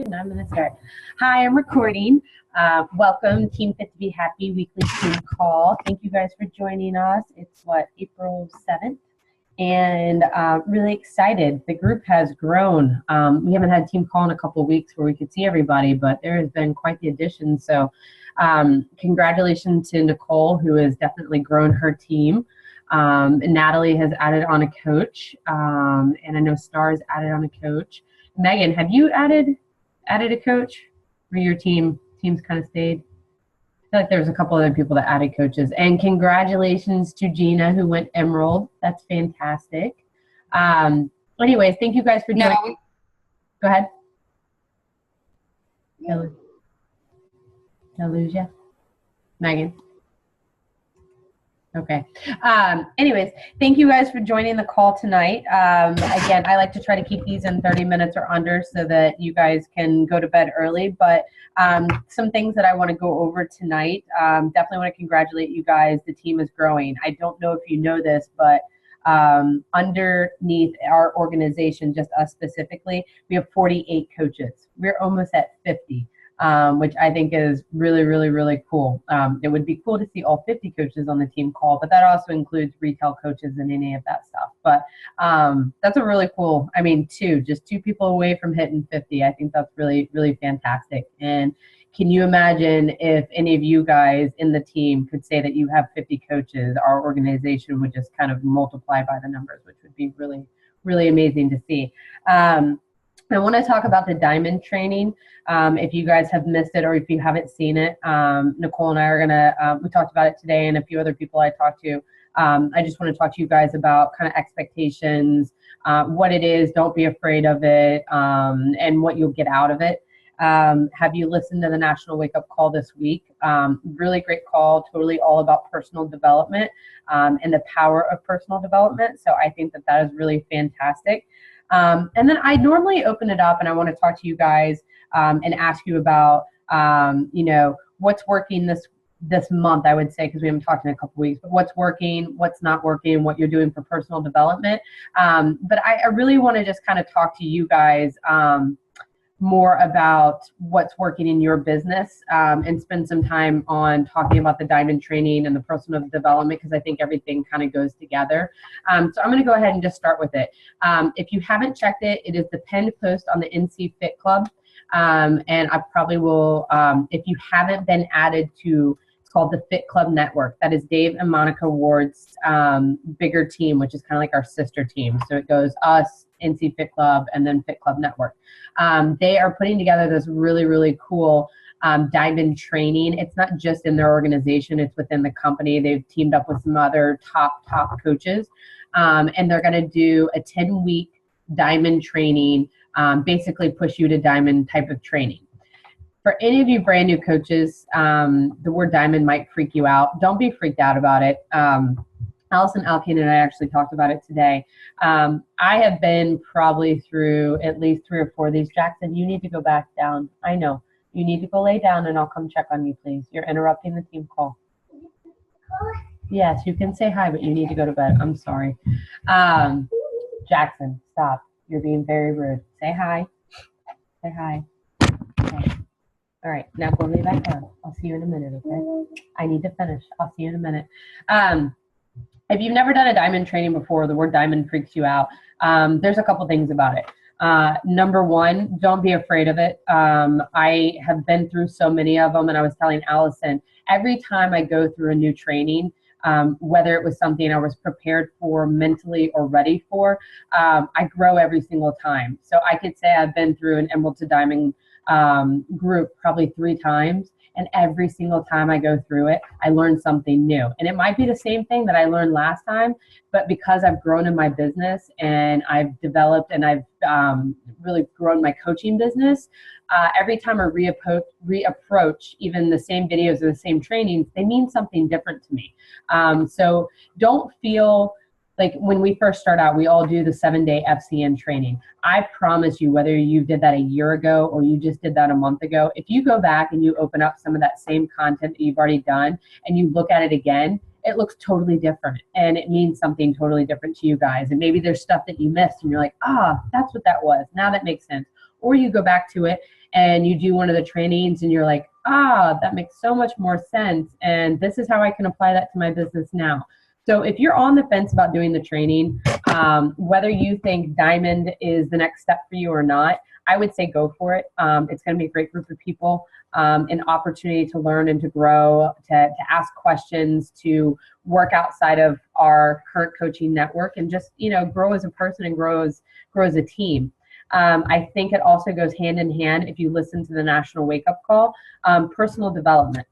And I'm going to start. Hi, I'm recording. Welcome, Team Fit2B Happy Weekly Team Call. Thank you guys for joining us. It's April 7th, and really excited. The group has grown. We haven't had Team Call in a couple of weeks where we could see everybody, but there has been quite the addition. So congratulations to Nicole, who has definitely grown her team. And Natalie has added on a coach, and I know Star's added on a coach. Megan, have you added a coach for your team's kind of stayed? I feel like there's a couple other people that added coaches. And congratulations to Gina, who went Emerald. That's fantastic. Anyways, thank you guys for joining. No. Go ahead. Did I lose you? Megan? Okay. Anyways, thank you guys for joining the call tonight. Again, I like to try to keep these in 30 minutes or under so that you guys can go to bed early. But some things that I want to go over tonight, definitely want to congratulate you guys. The team is growing. I don't know if you know this, but underneath our organization, just us specifically, we have 48 coaches. We're almost at 50. Which I think is really, really, really cool. It would be cool to see all 50 coaches on the team call, but that also includes retail coaches and any of that stuff. But that's a really cool, just two people away from hitting 50. I think that's really, really fantastic. And can you imagine if any of you guys in the team could say that you have 50 coaches, our organization would just kind of multiply by the numbers, which would be really, really amazing to see. I want to talk about the diamond training. If you guys have missed it or if you haven't seen it, Nicole and I are going to, we talked about it today and a few other people I talked to. I just want to talk to you guys about kind of expectations, what it is, don't be afraid of it, and what you'll get out of it. Have you listened to the National Wake Up Call this week? Really great call, totally all about personal development and the power of personal development. So I think that is really fantastic. And then I normally open it up and I want to talk to you guys and ask you about, what's working this month, I would say, because we haven't talked in a couple weeks, but what's working, what's not working, what you're doing for personal development. But I really want to just kind of talk to you guys more about what's working in your business and spend some time on talking about the diamond training and the personal development, because I think everything kind of goes together. So I'm going to go ahead and just start with it. If you haven't checked it, it is the pinned post on the NC Fit Club. And I probably will, if you haven't been added to, it's called the Fit Club Network. That is Dave and Monica Ward's bigger team, which is kind of like our sister team. So it goes us, NC Fit Club, and then Fit Club Network. They are putting together this really, really cool diamond training. It's not just in their organization, it's within the company. They've teamed up with some other top coaches, and they're going to do a 10-week diamond training, basically push you to diamond type of training. For any of you brand new coaches, the word diamond might freak you out. Don't be freaked out about it. Allison Alkin and I actually talked about it today. I have been probably through at least 3 or 4 of these. Jackson, you need to go back down. I know. You need to go lay down and I'll come check on you, please. You're interrupting the team call. Yes, you can say hi, but you need to go to bed. I'm sorry. Jackson, stop. You're being very rude. Say hi. Say hi. Okay. All right, now go lay back down. I'll see you in a minute, okay? I need to finish. I'll see you in a minute. If you've never done a diamond training before, the word diamond freaks you out. There's a couple things about it. Number one, don't be afraid of it. I have been through so many of them, and I was telling Allison, every time I go through a new training, whether it was something I was prepared for mentally or ready for, I grow every single time. So I could say I've been through an Emerald to Diamond group probably 3 times. And every single time I go through it, I learn something new. And it might be the same thing that I learned last time, but because I've grown in my business and I've developed and I've really grown my coaching business, every time I reapproach even the same videos or the same trainings, they mean something different to me. So don't feel like when we first start out, we all do the 7-day FCN training. I promise you, whether you did that a year ago or you just did that a month ago, if you go back and you open up some of that same content that you've already done and you look at it again, it looks totally different and it means something totally different to you guys. And maybe there's stuff that you missed and you're like, that's what that was. Now that makes sense. Or you go back to it and you do one of the trainings and you're like, ah, that makes so much more sense. And this is how I can apply that to my business now. So if you're on the fence about doing the training, whether you think Diamond is the next step for you or not, I would say go for it. It's going to be a great group of people, an opportunity to learn and to grow, to ask questions, to work outside of our current coaching network, and just, you know, grow as a person and grow as a team. I think it also goes hand in hand, if you listen to the National Wake Up Call, personal development.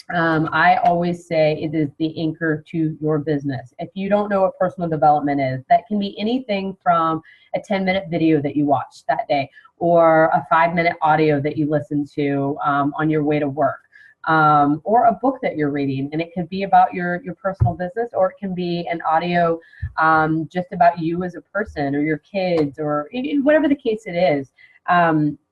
I always say it is the anchor to your business. If you don't know what personal development is, that can be anything from a 10-minute video that you watched that day, or a 5-minute audio that you listen to on your way to work, or a book that you're reading. And it can be about your personal business, or it can be an audio just about you as a person, or your kids, or whatever the case it is.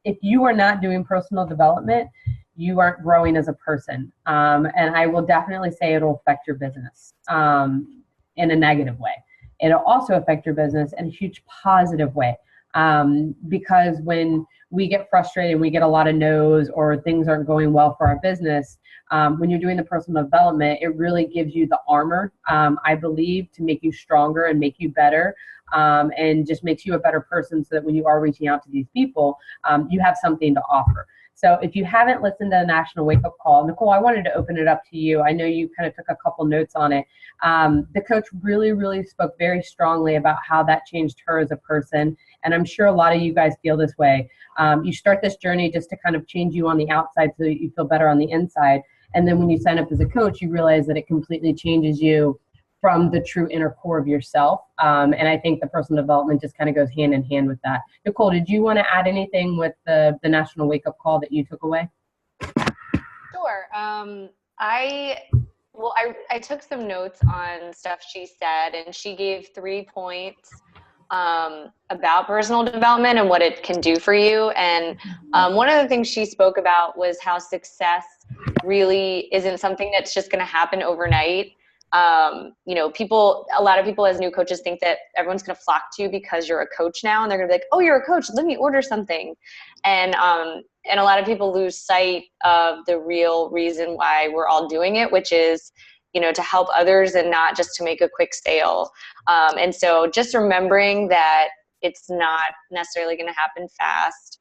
If you are not doing personal development, you aren't growing as a person. And I will definitely say it'll affect your business in a negative way. It'll also affect your business in a huge positive way. Because when we get frustrated and we get a lot of no's, or things aren't going well for our business, when you're doing the personal development, it really gives you the armor, I believe, to make you stronger and make you better, and just makes you a better person, so that when you are reaching out to these people, you have something to offer. So if you haven't listened to the National Wake Up Call, Nicole, I wanted to open it up to you. I know you kind of took a couple notes on it. The coach really, really spoke very strongly about how that changed her as a person. And I'm sure a lot of you guys feel this way. You start this journey just to kind of change you on the outside so that you feel better on the inside. And then when you sign up as a coach, you realize that it completely changes you from the true inner core of yourself. And I think the personal development just kind of goes hand in hand with that. Nicole, did you want to add anything with the National Wake Up Call that you took away? Sure. I took some notes on stuff she said, and she gave 3 points about personal development and what it can do for you. And one of the things she spoke about was how success really isn't something that's just going to happen overnight. You know, a lot of people as new coaches think that everyone's going to flock to you because you're a coach now, and they're going to be like, oh, you're a coach, let me order something. And a lot of people lose sight of the real reason why we're all doing it, which is, you know, to help others and not just to make a quick sale. And so just remembering that it's not necessarily going to happen fast.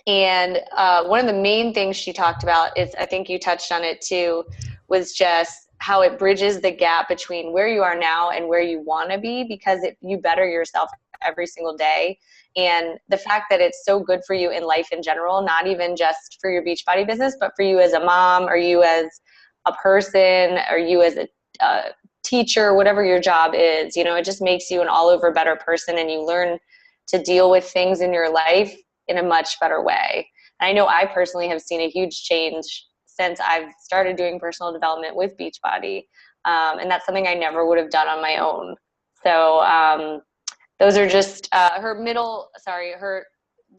And one of the main things she talked about is, I think you touched on it too, was just how it bridges the gap between where you are now and where you want to be, because you better yourself every single day. And the fact that it's so good for you in life in general, not even just for your Beachbody business, but for you as a mom, or you as a person, or you as a teacher, whatever your job is, you know, it just makes you an all over better person, and you learn to deal with things in your life in a much better way. And I know I personally have seen a huge change since I've started doing personal development with Beachbody. And that's something I never would have done on my own. So those are just the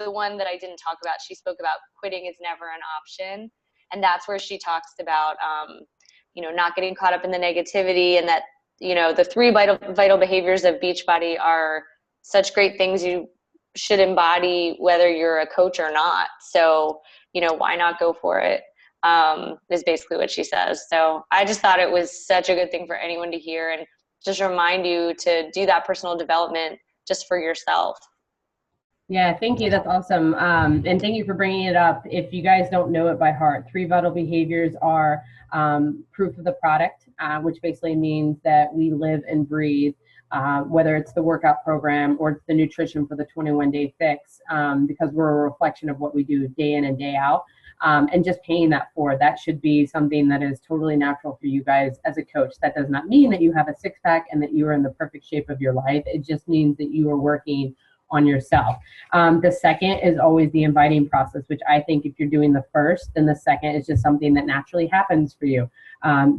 one that I didn't talk about. She spoke about quitting is never an option. And that's where she talks about, you know, not getting caught up in the negativity, and that, you know, the 3 vital behaviors of Beachbody are such great things you should embody whether you're a coach or not. So, you know, why not go for it? Is basically what she says. So I just thought it was such a good thing for anyone to hear, and just remind you to do that personal development just for yourself. Yeah, thank you. That's awesome. And thank you for bringing it up. If you guys don't know it by heart, 3 vital behaviors are proof of the product, which basically means that we live and breathe, whether it's the workout program or it's the nutrition for the 21-day fix, because we're a reflection of what we do day in and day out. And just paying that forward, that should be something that is totally natural for you guys as a coach. That does not mean that you have a 6-pack and that you are in the perfect shape of your life. It just means that you are working on yourself. The second is always the inviting process, which I think if you're doing the first, then the second is just something that naturally happens for you,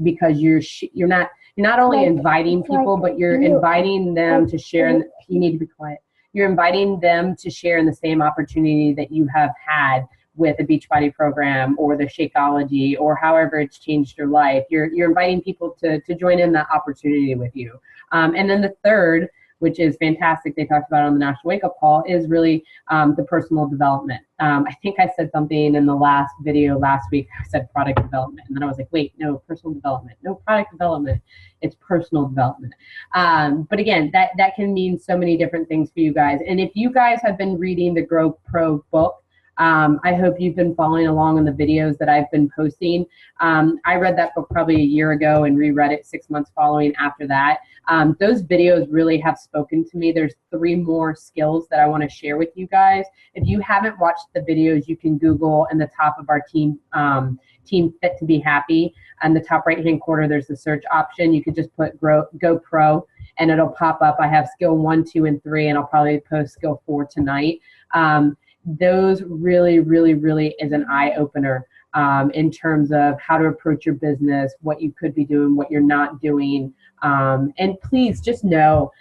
because you're not only inviting people, but you're inviting them to share. And you need to be quiet. You're inviting them to share in the same opportunity that you have had with a Beachbody program or the Shakeology, or however it's changed your life. You're inviting people to join in that opportunity with you. And then the third, which is fantastic. They talked about it on the National Wake Up Call, is really the personal development. I think I said something in the last video last week. I said product development, and then I was like, wait, no, personal development, no product development. It's personal development. But again, that can mean so many different things for you guys. And if you guys have been reading the Grow Pro book, I hope you've been following along on the videos that I've been posting. I read that book probably a year ago and reread it 6 months following after that. Those videos really have spoken to me. There's 3 more skills that I want to share with you guys. If you haven't watched the videos, you can Google in the top of our team Fit2B Happy. On the top right-hand corner, there's the search option. You could just put Go Pro, and it'll pop up. I have skill 1, 2, and 3, and I'll probably post skill 4 tonight. Those really, really, really is an eye-opener in terms of how to approach your business, what you could be doing, what you're not doing. And please just know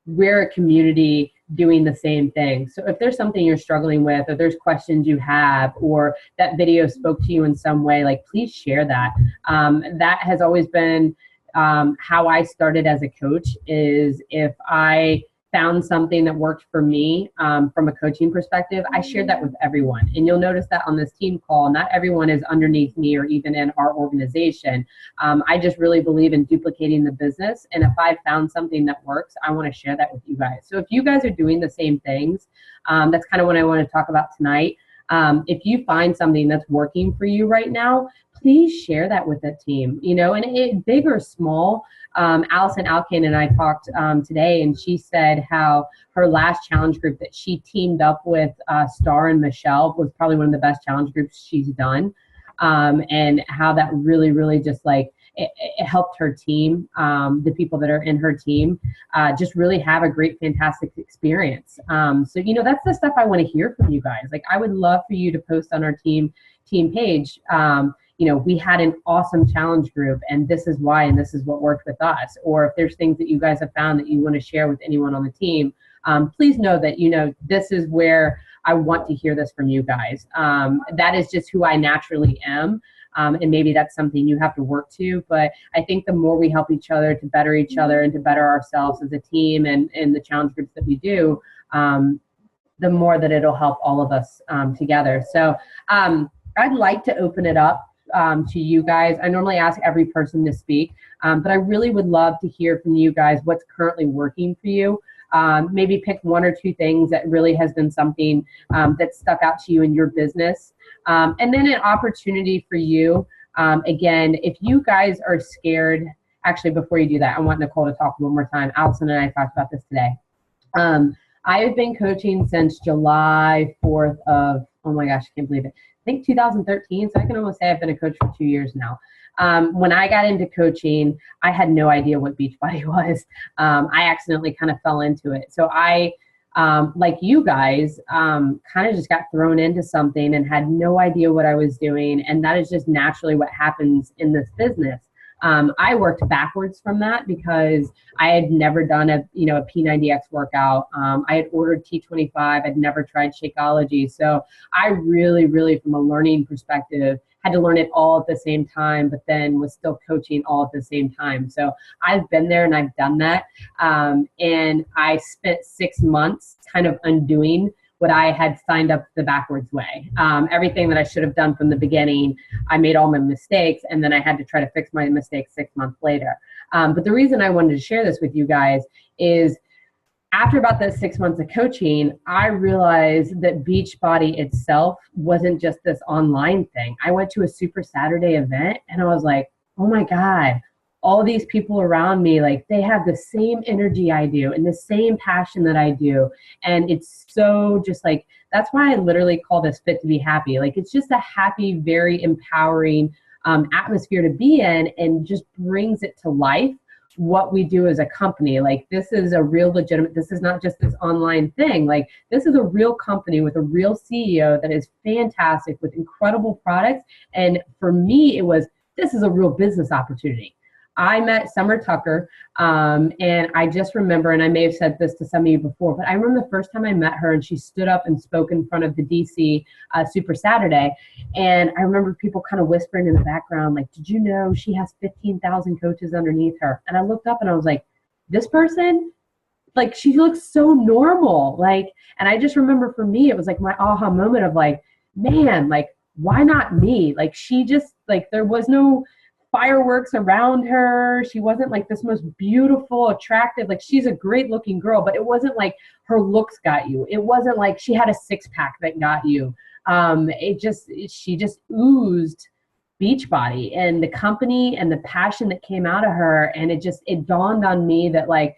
we're a community doing the same thing. So if there's something you're struggling with, or there's questions you have, or that video spoke to you in some way, like, please share that. That has always been how I started as a coach, is if I found something that worked for me from a coaching perspective, I shared that with everyone. And you'll notice that on this team call, not everyone is underneath me or even in our organization. I just really believe in duplicating the business. And if I found something that works, I want to share that with you guys. So if you guys are doing the same things, that's kind of what I want to talk about tonight. If you find something that's working for you right now, please share that with the team, and big or small. Allison Alkin and I talked today, and she said how her last challenge group that she teamed up with Star and Michelle was probably one of the best challenge groups she's done, and how that really, really just like it helped her team, the people that are in her team, just really have a great, fantastic experience. So, that's the stuff I want to hear from you guys. Like, I would love for you to post on our team page. We had an awesome challenge group, and this is why, and this is what worked with us. Or if there's things that you guys have found that you want to share with anyone on the team, please know that, this is where I want to hear this from you guys. That is just who I naturally am. And maybe that's something you have to work to, but I think the more we help each other to better each other and to better ourselves as a team and the challenge groups that we do, the more that it'll help all of us together. So I'd like to open it up to you guys. I normally ask every person to speak, but I really would love to hear from you guys what's currently working for you. Maybe pick 1 or 2 things that really has been something that stuck out to you in your business. And then an opportunity for you. Again, if you guys are scared, actually, before you do that, I want Nicole to talk one more time. Allison and I talked about this today. I have been coaching since July 4th of, oh my gosh, I can't believe it. I think 2013, so I can almost say I've been a coach for 2 years now. When I got into coaching, I had no idea what Beachbody was. I accidentally kind of fell into it. So I, like you guys, kind of just got thrown into something and had no idea what I was doing. And that is just naturally what happens in this business. I worked backwards from that because I had never done a P90X workout. I had ordered T25. I'd never tried Shakeology. So I really, really, from a learning perspective, had to learn it all at the same time, but then was still coaching all at the same time. So I've been there and I've done that. And I spent 6 months kind of undoing what I had signed up the backwards way. Everything that I should have done from the beginning, I made all my mistakes, and then I had to try to fix my mistakes 6 months later. But the reason I wanted to share this with you guys is after about the 6 months of coaching, I realized that Beachbody itself wasn't just this online thing. I went to a Super Saturday event, and I was like, oh my God, all these people around me, like, they have the same energy I do and the same passion that I do. And it's so just like, that's why I literally call this Fit2B Happy. Like, it's just a happy, very empowering atmosphere to be in, and just brings it to life what we do as a company. Like, this is a real legitimate, this is not just this online thing. Like, this is a real company with a real CEO that is fantastic with incredible products. And for me, this is a real business opportunity. I met Summer Tucker, and I just remember, and I may have said this to some of you before, but I remember the first time I met her and she stood up and spoke in front of the DC Super Saturday. And I remember people kind of whispering in the background, like, did you know she has 15,000 coaches underneath her? And I looked up and I was like, this person, like, she looks so normal. Like, and I just remember for me, it was like my aha moment of like, man, like, why not me? Like, she just, like, there was no fireworks around her. She wasn't like this most beautiful, attractive, like, she's a great looking girl, but it wasn't like her looks got you. It wasn't like she had a six pack that got you. She just oozed Beachbody and the company and the passion that came out of her. And it dawned on me that, like,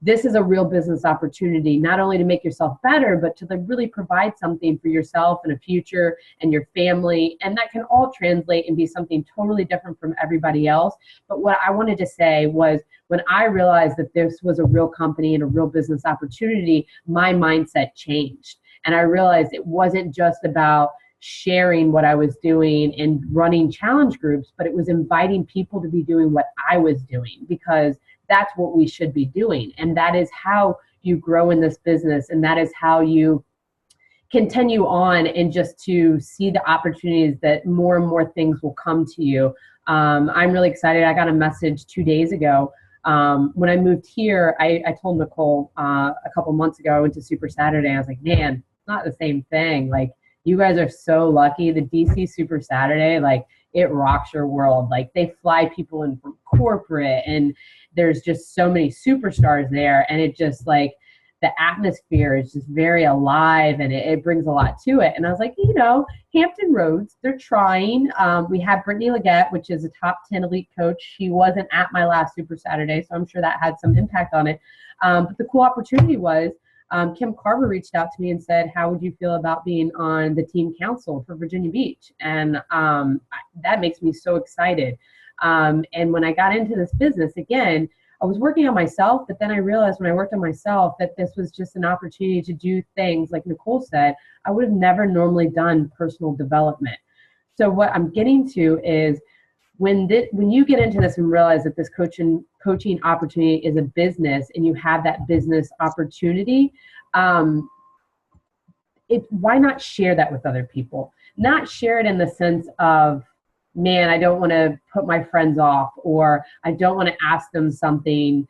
this is a real business opportunity, not only to make yourself better, but to, like, really provide something for yourself and a future and your family. And that can all translate and be something totally different from everybody else. But what I wanted to say was, when I realized that this was a real company and a real business opportunity, my mindset changed. And I realized it wasn't just about sharing what I was doing and running challenge groups, but it was inviting people to be doing what I was doing, because that's what we should be doing. And that is how you grow in this business. And that is how you continue on, and just to see the opportunities that more and more things will come to you. I'm really excited. I got a message 2 days ago. When I moved here, I told Nicole a couple months ago, I went to Super Saturday. I was like, man, it's not the same thing. Like, you guys are so lucky. The DC Super Saturday, like, it rocks your world. Like, they fly people in from corporate, and there's just so many superstars there. And it just, like, the atmosphere is just very alive, and it brings a lot to it. And I was like, Hampton Roads, they're trying. We have Brittany Leggett, which is a top 10 elite coach. She wasn't at my last Super Saturday, so I'm sure that had some impact on it. But the cool opportunity was, Kim Carver reached out to me and said, how would you feel about being on the team council for Virginia Beach? And that makes me so excited. And when I got into this business, again, I was working on myself, but then I realized when I worked on myself that this was just an opportunity to do things, like Nicole said, I would have never normally done personal development. So what I'm getting to is, when you get into this and realize that this coaching opportunity is a business, and you have that business opportunity, why not share that with other people? Not share it in the sense of, man, I don't want to put my friends off, or I don't want to ask them something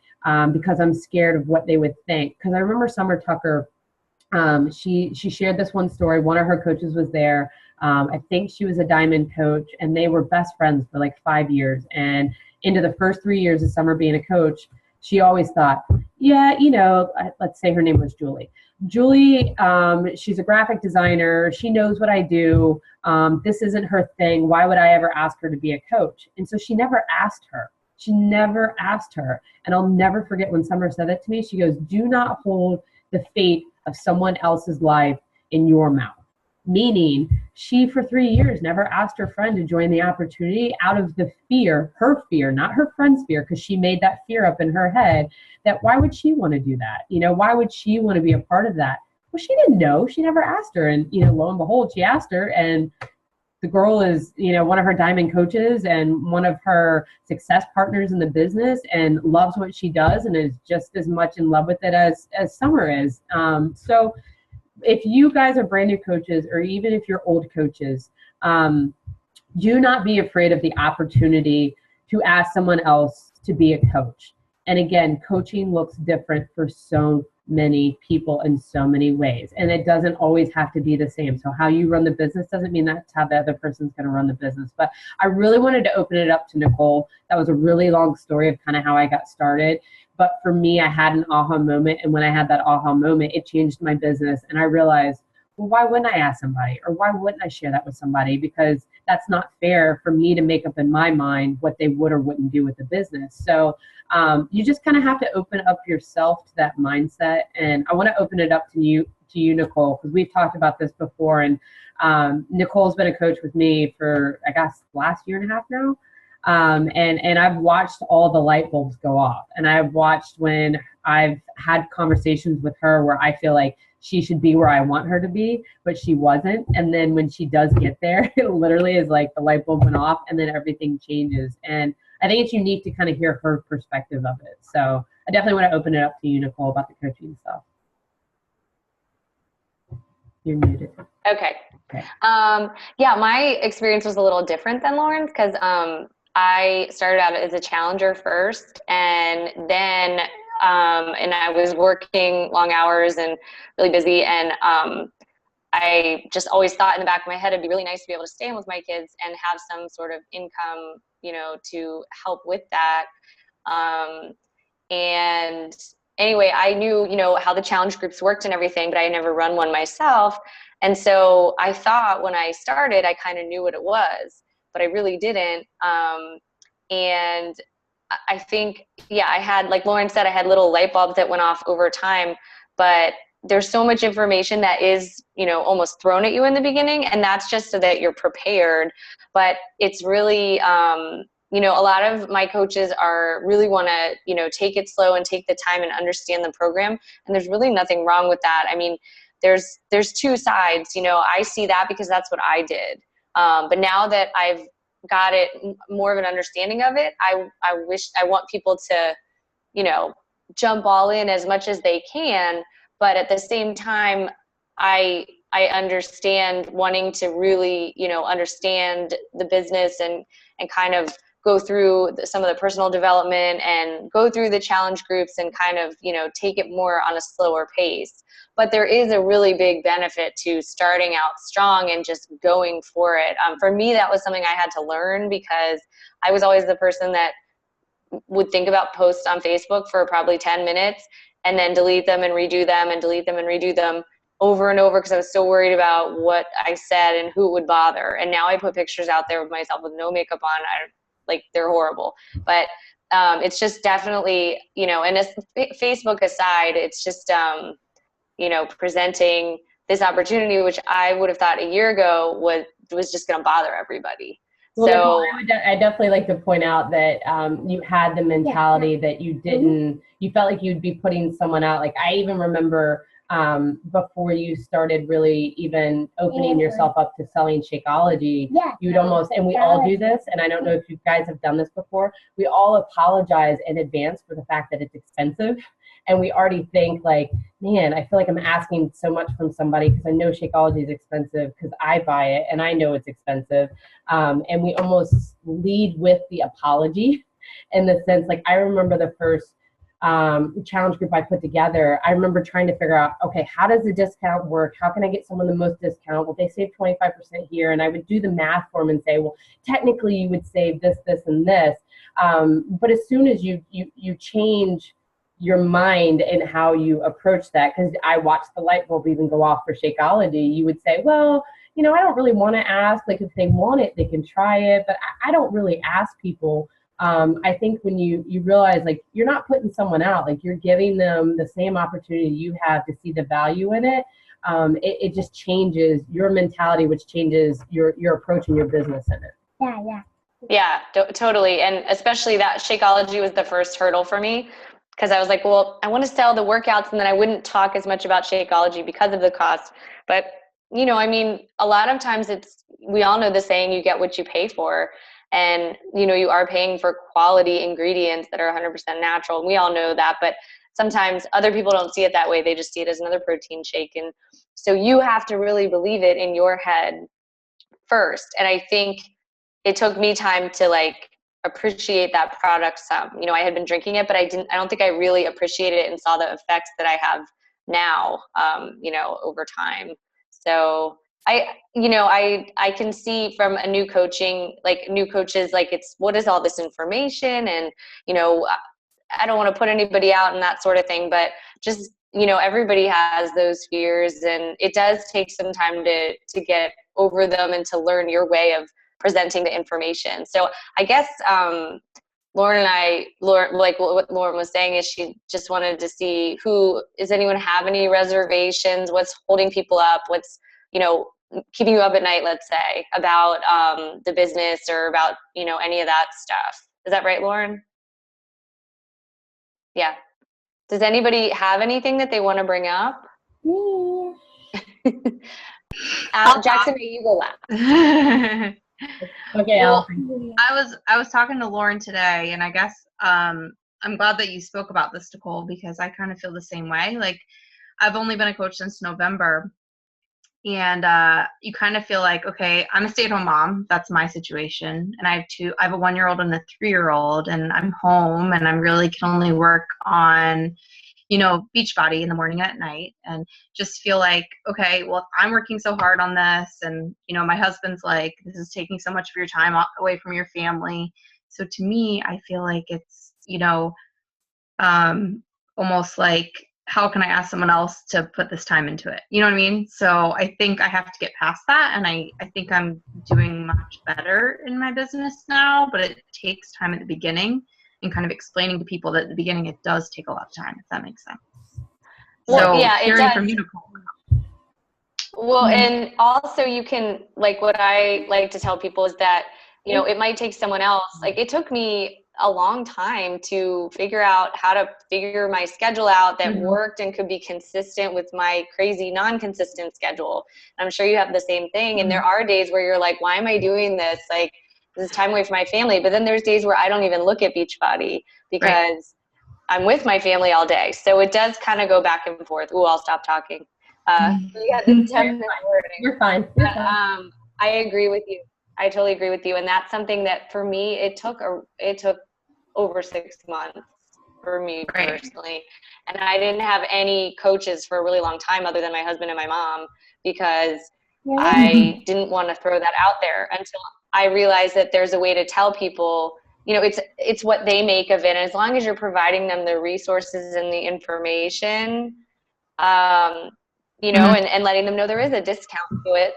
because I'm scared of what they would think. Because I remember Summer Tucker, she shared this one story. One of her coaches was there. I think she was a diamond coach, and they were best friends for like 5 years. And into the first 3 years of Summer being a coach, she always thought, yeah, let's say her name was Julie. Julie, she's a graphic designer. She knows what I do. This isn't her thing. Why would I ever ask her to be a coach? And so she never asked her. And I'll never forget when Summer said that to me. She goes, do not hold the fate of someone else's life in your mouth. Meaning, she for 3 years never asked her friend to join the opportunity out of the fear, her fear, not her friend's fear, because she made that fear up in her head that why would she want to do that? Why would she want to be a part of that? Well, she didn't know. She never asked her. And, lo and behold, she asked her, and the girl is, one of her diamond coaches and one of her success partners in the business, and loves what she does and is just as much in love with it as Summer is. So if you guys are brand new coaches, or even if you're old coaches, do not be afraid of the opportunity to ask someone else to be a coach. And again, coaching looks different for so many people in so many ways. And it doesn't always have to be the same. So how you run the business doesn't mean that's how the other person's going to run the business. But I really wanted to open it up to Nicole. That was a really long story of kind of how I got started. But for me, I had an aha moment. And when I had that aha moment, it changed my business. And I realized, well, why wouldn't I ask somebody? Or why wouldn't I share that with somebody? Because that's not fair for me to make up in my mind what they would or wouldn't do with the business. So you just kind of have to open up yourself to that mindset. And I want to open it up to you, Nicole, because we've talked about this before. And Nicole's been a coach with me for, I guess, last year and a half now. And I've watched all the light bulbs go off. And I've watched when I've had conversations with her where I feel like she should be where I want her to be, but she wasn't. And then when she does get there, it literally is like the light bulb went off and then everything changes. And I think it's unique to kind of hear her perspective of it. So I definitely want to open it up to you, Nicole, about the coaching stuff. You're muted. Okay. Yeah, my experience was a little different than Lauren's because I started out as a challenger first, and then and I was working long hours and really busy. And I just always thought in the back of my head, it'd be really nice to be able to stay in with my kids and have some sort of income, to help with that. And anyway, I knew, how the challenge groups worked and everything, but I never run one myself. And so I thought when I started, I kind of knew what it was, but I really didn't. And I think, I had, like Lauren said, I had little light bulbs that went off over time, but there's so much information that is, almost thrown at you in the beginning. And that's just so that you're prepared. But it's really, a lot of my coaches really want to, take it slow and take the time and understand the program. And there's really nothing wrong with that. I mean, there's two sides, I see that because that's what I did. But now that I've got it more of an understanding of it, I want people to, jump all in as much as they can. But at the same time, I understand wanting to really, understand the business and kind of go through some of the personal development and go through the challenge groups and kind of, take it more on a slower pace. But there is a really big benefit to starting out strong and just going for it. For me, that was something I had to learn because I was always the person that would think about posts on Facebook for probably 10 minutes and then delete them and redo them and delete them and redo them over and over because I was so worried about what I said and who it would bother. And now I put pictures out there of myself with no makeup on. They're horrible. But it's just definitely, and as Facebook aside, it's just, presenting this opportunity, which I would have thought a year ago was just going to bother everybody. Well, So Nicole, I definitely like to point out that you had the mentality that you didn't, you felt like you'd be putting someone out. Like I even remember before you started really even opening yourself up to selling Shakeology, you'd almost, and we all do this, and I don't know if you guys have done this before, we all apologize in advance for the fact that it's expensive. And we already think like, man, I feel like I'm asking so much from somebody because I know Shakeology is expensive because I buy it and I know it's expensive. And we almost lead with the apology in the sense, like I remember the first challenge group I put together, I remember trying to figure out, okay, how does the discount work? How can I get someone the most discount? Well, they save 25% here. And I would do the math for them and say, well, technically you would save this, this, and this. But as soon as you change your mind and how you approach that, because I watched the light bulb even go off for Shakeology, you would say, well, I don't really want to ask. Like if they want it, they can try it, but I don't really ask people. I think when you realize like you're not putting someone out, like you're giving them the same opportunity you have to see the value in it. It just changes your mentality, which changes your approach and your business in it. Yeah, totally. And especially that Shakeology was the first hurdle for me because I was like, well, I want to sell the workouts and then I wouldn't talk as much about Shakeology because of the cost. But, a lot of times we all know the saying, you get what you pay for. And, you are paying for quality ingredients that are 100% natural. And we all know that, but sometimes other people don't see it that way. They just see it as another protein shake. And so you have to really believe it in your head first. And I think it took me time to appreciate that product some. I had been drinking it, but I don't think I really appreciated it and saw the effects that I have now, over time. So I can see from a new coaches, it's what is all this information? And, I don't want to put anybody out and that sort of thing, but just, everybody has those fears and it does take some time to get over them and to learn your way of presenting the information. So I guess, Lauren, like what Lauren was saying is she just wanted to see does anyone have any reservations? What's holding people up? What's, keeping you up at night, let's say, about the business or about, any of that stuff. Is that right, Lauren? Yeah. Does anybody have anything that they want to bring up? Jackson, you go last. Okay, well, I was talking to Lauren today, and I guess I'm glad that you spoke about this, Nicole, because I kind of feel the same way. Like I've only been a coach since November, And you kind of feel like, okay, I'm a stay-at-home mom. That's my situation. And I have a 1-year-old and a 3-year-old, and I'm home, and I'm really can only work on, Beachbody in the morning and at night, and just feel like, okay, well, if I'm working so hard on this, and, my husband's like, this is taking so much of your time away from your family. So to me, I feel like it's, almost like, how can I ask someone else to put this time into it? You know what I mean? So I think I have to get past that. And I think I'm doing much better in my business now, but it takes time at the beginning and kind of explaining to people that at the beginning, it does take a lot of time, if that makes sense. Well, so yeah, hearing it does. from you, Nicole. Well, and also you can, like, what I like to tell people is that, it might take someone else. Like, it took me a long time to figure out how to figure my schedule out that worked and could be consistent with my crazy non-consistent schedule. And I'm sure you have the same thing. And there are days where you're like, why am I doing this? Like, this is time away from my family. But then there's days where I don't even look at Beachbody because I'm with my family all day. So it does kind of go back and forth. Ooh, I'll stop talking. You got this 10-minute wording. You're fine. I agree with you. I totally agree with you. And that's something that for me, it took over 6 months for me personally. And I didn't have any coaches for a really long time other than my husband and my mom, because I didn't want to throw that out there until I realized that there's a way to tell people, it's what they make of it. And as long as you're providing them the resources and the information, and letting them know there is a discount to it.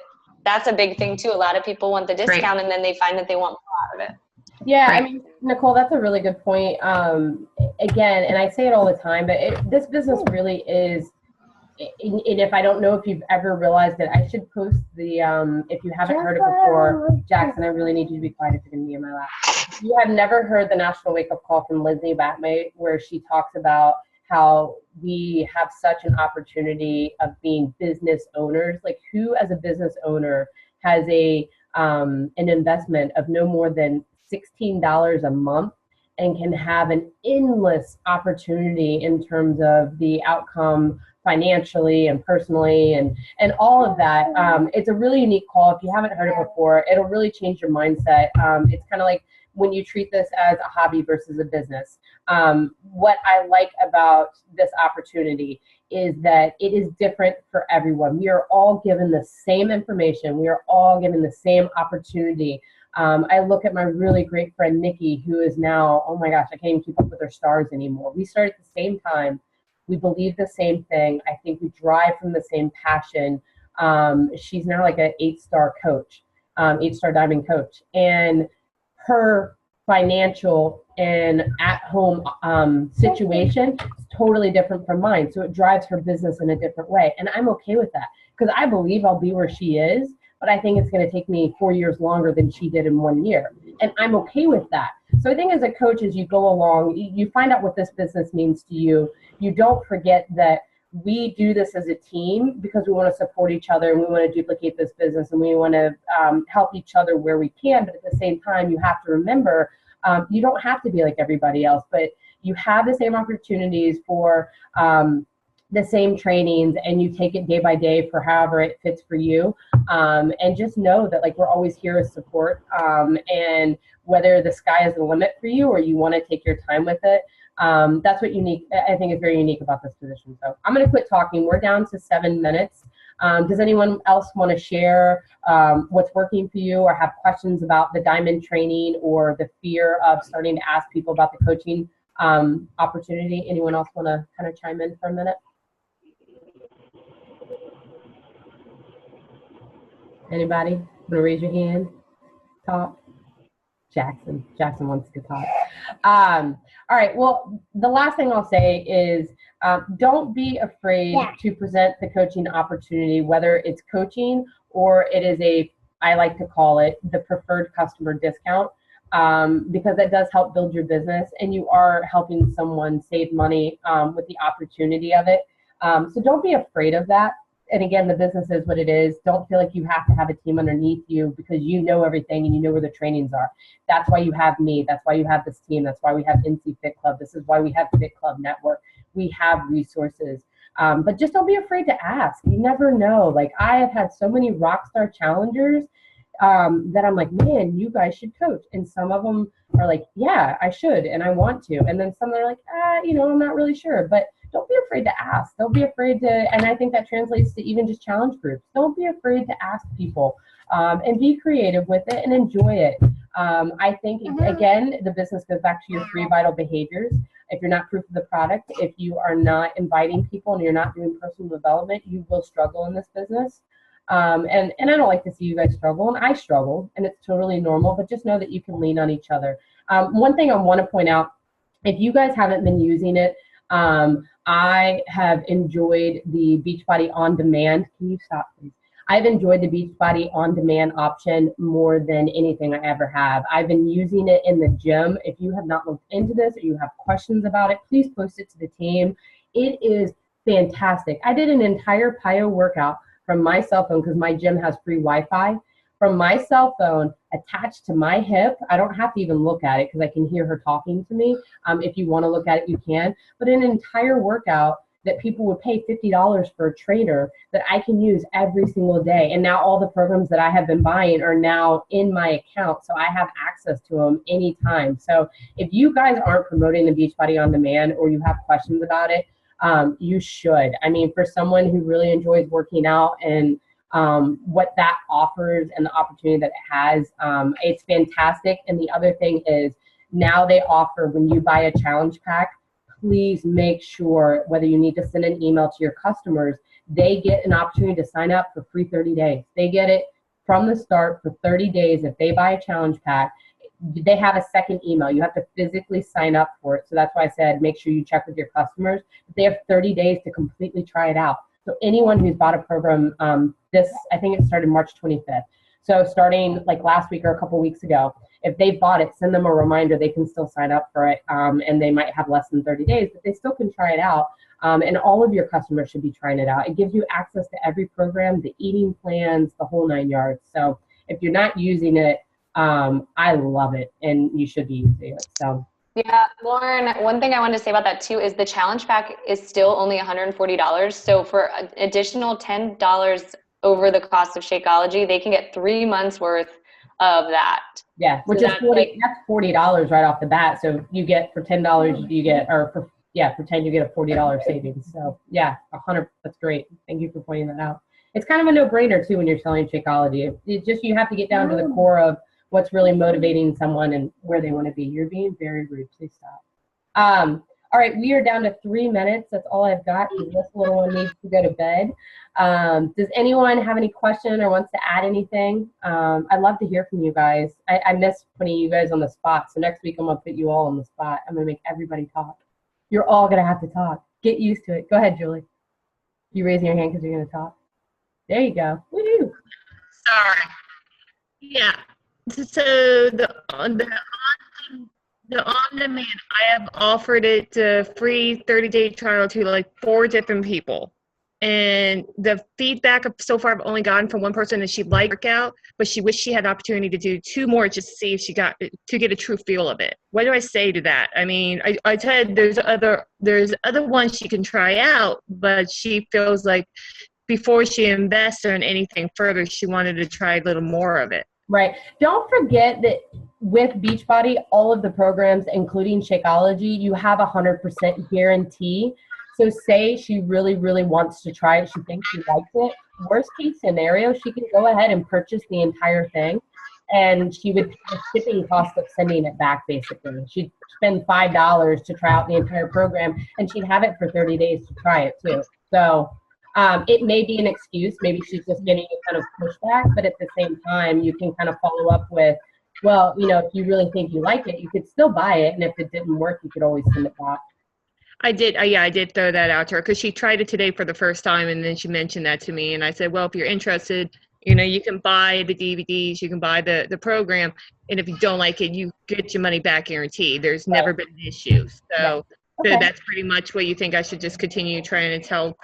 That's a big thing too. A lot of people want the discount and then they find that they want more out of it. Yeah, I mean, Nicole, that's a really good point. Again, and I say it all the time, but this business really is, and if I don't know if you've ever realized it, I should post the, if you haven't heard it before, Jackson, I really need you to be quiet if you're going to be in my lap. If you have never heard the National Wake Up Call from Lindsay Batmate, where she talks about how we have such an opportunity of being business owners. Like, who as a business owner has an investment of no more than $16 a month and can have an endless opportunity in terms of the outcome financially and personally and all of that. It's a really unique call. If you haven't heard it before, it'll really change your mindset. It's kind of like when you treat this as a hobby versus a business. What I like about this opportunity is that it is different for everyone. We are all given the same information. We are all given the same opportunity. I look at my really great friend, Nikki, who is now, oh my gosh, I can't even keep up with her stars anymore. We started at the same time. We believe the same thing. I think we drive from the same passion. She's now like an 8-star coach, 8-star diving coach. And her financial and at-home situation is totally different from mine. So it drives her business in a different way. And I'm okay with that because I believe I'll be where she is, but I think it's going to take me 4 years longer than she did in 1 year. And I'm okay with that. So I think as a coach, as you go along, you find out what this business means to you. You don't forget that we do this as a team because we want to support each other and we want to duplicate this business and we want to help each other where we can. But at the same time, you have to remember, you don't have to be like everybody else, but you have the same opportunities for the same trainings, and you take it day by day for however it fits for you. And just know that, like, we're always here as support. And whether the sky is the limit for you or you want to take your time with it, that's what I think is very unique about this position. So I'm going to quit talking. We're down to 7 minutes. Does anyone else want to share what's working for you or have questions about the diamond training or the fear of starting to ask people about the coaching opportunity? Anyone else want to kind of chime in for a minute? Anybody want to raise your hand? Talk. Jackson wants to talk. All right. Well, the last thing I'll say is don't be afraid to present the coaching opportunity, whether it's coaching or it is I like to call it the preferred customer discount, because that does help build your business and you are helping someone save money with the opportunity of it. So don't be afraid of that. And again, the business is what it is. Don't feel like you have to have a team underneath you because you know everything and you know where the trainings are. That's why you have me. That's why you have this team. That's why we have NC Fit Club. This is why we have Fit Club Network. We have resources. But just don't be afraid to ask. You never know. Like, I have had so many rock star challengers that I'm like, man, you guys should coach. And some of them are like, yeah, I should, and I want to. And then some are like, I'm not really sure. But don't be afraid to ask. Don't be afraid to, and I think that translates to even just challenge groups. Don't be afraid to ask people, and be creative with it and enjoy it. I think, again, the business goes back to your 3 vital behaviors. If you're not proof of the product, if you are not inviting people and you're not doing personal development, you will struggle in this business. And I don't like to see you guys struggle, and I struggle, and it's totally normal, but just know that you can lean on each other. One thing I want to point out, if you guys haven't been using it, I have enjoyed the Beachbody On Demand. Can you stop, please? I've enjoyed the Beachbody On Demand option more than anything I ever have. I've been using it in the gym. If you have not looked into this or you have questions about it, please post it to the team. It is fantastic. I did an entire PYO workout from my cell phone because my gym has free Wi-Fi. From my cell phone attached to my hip. I don't have to even look at it because I can hear her talking to me. If you want to look at it, you can. But an entire workout that people would pay $50 for a trainer that I can use every single day. And now all the programs that I have been buying are now in my account, so I have access to them anytime. So if you guys aren't promoting the Beachbody On Demand or you have questions about it, you should. I mean, for someone who really enjoys working out and what that offers and the opportunity that it has, it's fantastic. And the other thing is now they offer, when you buy a challenge pack, please make sure, whether you need to send an email to your customers, they get an opportunity to sign up for free 30 days. They get it from the start for 30 days. If they buy a challenge pack, they have a second email. You have to physically sign up for it. So that's why I said make sure you check with your customers. They have 30 days to completely try it out. So anyone who's bought a program, I think it started March 25th. So starting like last week or a couple weeks ago, if they bought it, send them a reminder. They can still sign up for it, and they might have less than 30 days, but they still can try it out. And all of your customers should be trying it out. It gives you access to every program, the eating plans, the whole 9 yards. So if you're not using it, I love it, and you should be using it. So. Yeah, Lauren, one thing I wanted to say about that too is the challenge pack is still only $140. So for an additional $10 over the cost of Shakeology, they can get 3 months worth of that. Yeah, which is that's $40 right off the bat. So you get for $10 you get, or for 10 you get a $40 savings. So yeah, 100. That's great. Thank you for pointing that out. It's kind of a no-brainer too when you're selling Shakeology. It just, you have to get down to the core of what's really motivating someone and where they want to be. You're being very rude. Please stop. All right, we are down to 3 minutes. That's all I've got because this little one needs to go to bed. Does anyone have any question or wants to add anything? I'd love to hear from you guys. I miss putting you guys on the spot. So next week I'm going to put you all on the spot. I'm going to make everybody talk. You're all going to have to talk. Get used to it. Go ahead, Julie. You raising your hand because you're going to talk? There you go. Woo-hoo. Sorry. Yeah. So the on-demand, I have offered it a free 30-day trial to like 4 different people. And the feedback so far I've only gotten from one person that she liked workout, but she wished she had the opportunity to do 2 more just to see if she got to get a true feel of it. What do I say to that? I mean, I said there's other ones she can try out, but she feels like before she invests in anything further, she wanted to try a little more of it. Right. Don't forget that with Beachbody, all of the programs, including Shakeology, you have 100% guarantee. So say she really, really wants to try it, she thinks she likes it. Worst case scenario, she can go ahead and purchase the entire thing, and she would pay the shipping cost of sending it back, basically. She'd spend $5 to try out the entire program, and she'd have it for 30 days to try it too. So it may be an excuse. Maybe she's just getting a kind of pushback, but at the same time, you can kind of follow up with, well, if you really think you like it, you could still buy it. And if it didn't work, you could always send it back. I did throw that out to her because she tried it today for the first time, and then she mentioned that to me. And I said, well, if you're interested, you can buy the DVDs, you can buy the program. And if you don't like it, you get your money back guarantee. There's never been an issue. So. Okay. So that's pretty much what you think I should just continue trying to tell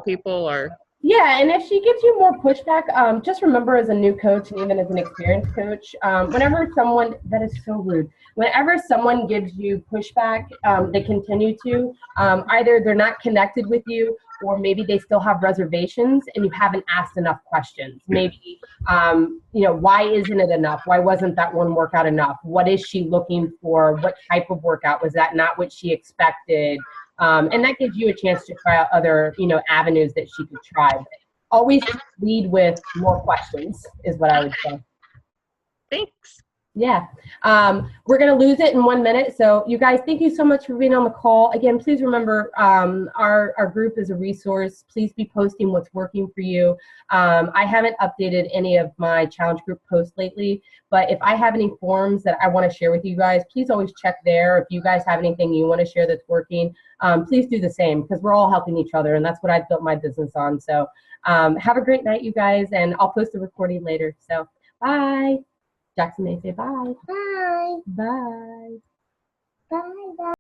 people, or? Yeah, and if she gives you more pushback, just remember as a new coach and even as an experienced coach, whenever someone, that is so rude, whenever someone gives you pushback, they continue to, either they're not connected with you or maybe they still have reservations and you haven't asked enough questions. Maybe, why isn't it enough? Why wasn't that one workout enough? What is she looking for? What type of workout? Was that not what she expected? And that gives you a chance to try out other, avenues that she could try. But always lead with more questions is what I would say. Thanks. Yeah. We're going to lose it in 1 minute. So you guys, thank you so much for being on the call. Again, please remember our group is a resource. Please be posting what's working for you. I haven't updated any of my challenge group posts lately, but if I have any forms that I want to share with you guys, please always check there. If you guys have anything you want to share that's working, please do the same, because we're all helping each other, and that's what I've built my business on. So have a great night, you guys, and I'll post the recording later. So bye. Jackson may say bye. Bye. Bye. Bye. Bye.